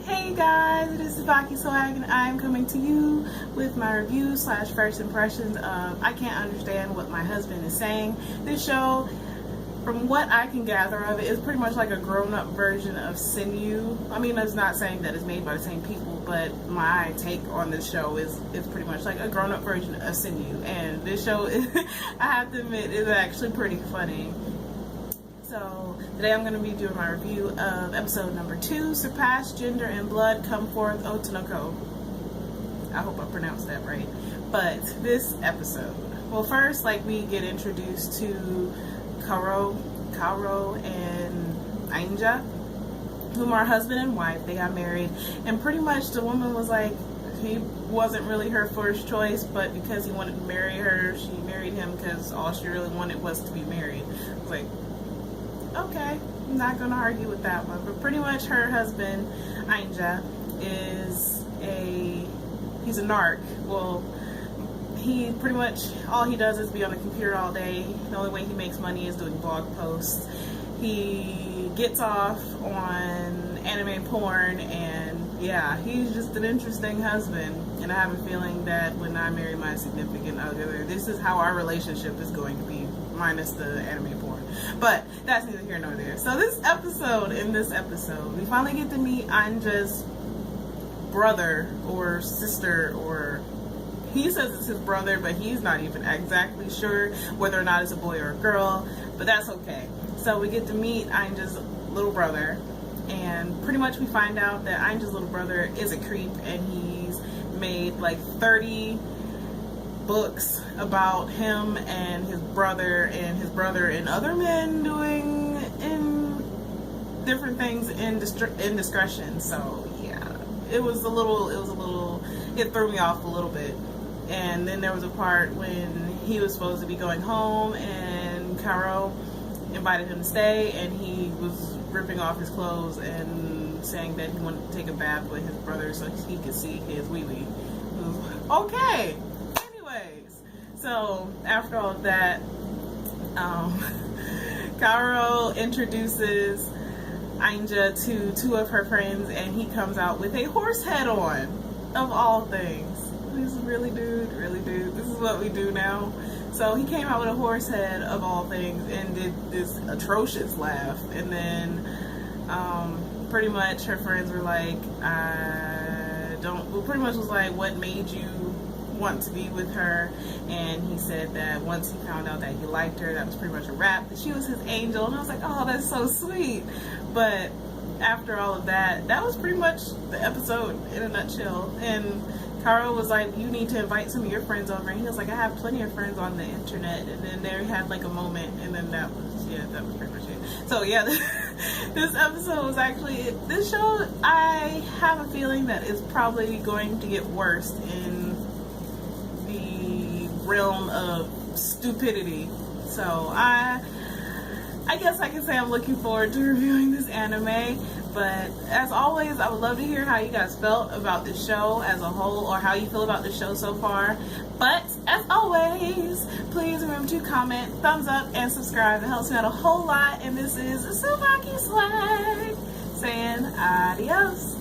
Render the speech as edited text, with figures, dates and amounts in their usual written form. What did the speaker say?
Hey guys, it is TsubakiSwagg and I'm coming to you with my review slash first impressions of I Can't Understand What My Husband Is Saying. This show, from what I can gather of it, is pretty much like a grown-up version of Sigh. I mean, it's not saying that it's made by the same people, but my take on this show is pretty much like a grown-up version of Sigh. And this show, I have to admit, is actually pretty funny. So today I'm going to be doing my review of episode number 2, Surpass Gender and Blood Come Forth Otonoko. I hope I pronounced that right. But this episode, well, first, we get introduced to Karo and Ainja, whom are husband and wife. They got married, and pretty much the woman was like, he wasn't really her first choice, but because he wanted to marry her, she married him because all she really wanted was to be married. I was like, okay, I'm not going to argue with that one. But pretty much her husband, Ainja, he's a narc. Well, he pretty much, all he does is be on the computer all day. The only way he makes money is doing blog posts. He gets off on anime porn, and yeah, he's just an interesting husband. And I have a feeling that when I marry my significant other, this is how our relationship is going to be, minus the anime porn. But that's neither here nor there. So in this episode, we finally get to meet Ainja's brother or sister, or he says it's his brother, but he's not even exactly sure whether or not it's a boy or a girl, but that's okay. So we get to meet Ainja's little brother, and pretty much we find out that Ainja's little brother is a creep, and he's made like 30 books about him and his brother and other men doing different things in discretion. So yeah, it threw me off a little bit. And then there was a part when he was supposed to be going home, and Karo invited him to stay, and he was ripping off his clothes and saying that he wanted to take a bath with his brother so he could see his wee-wee. Okay. So after all of that, Karo introduces Ainja to 2 of her friends, and he comes out with a horse head on, of all things. He's really dude, this is what we do now. So he came out with a horse head, of all things, and did this atrocious laugh. And then pretty much her friends were like, pretty much was like, what made you want to be with her? And he said that once he found out that he liked her, that was pretty much a wrap, that she was his angel. And I was like, oh, that's so sweet. But after all of that, that was pretty much the episode in a nutshell. And Karo was like, you need to invite some of your friends over, and he was like, I have plenty of friends on the internet. And then they had like a moment, and then that was pretty much it. So yeah, this episode was actually, this show, I have a feeling that it's probably going to get worse in the realm of stupidity. So I guess I can say I'm looking forward to reviewing this anime. But as always, I would love to hear how you guys felt about the show as a whole, or how you feel about the show so far. But as always, please remember to comment, thumbs up, and subscribe. It helps me out a whole lot. And this is TsubakiSwagg saying adios.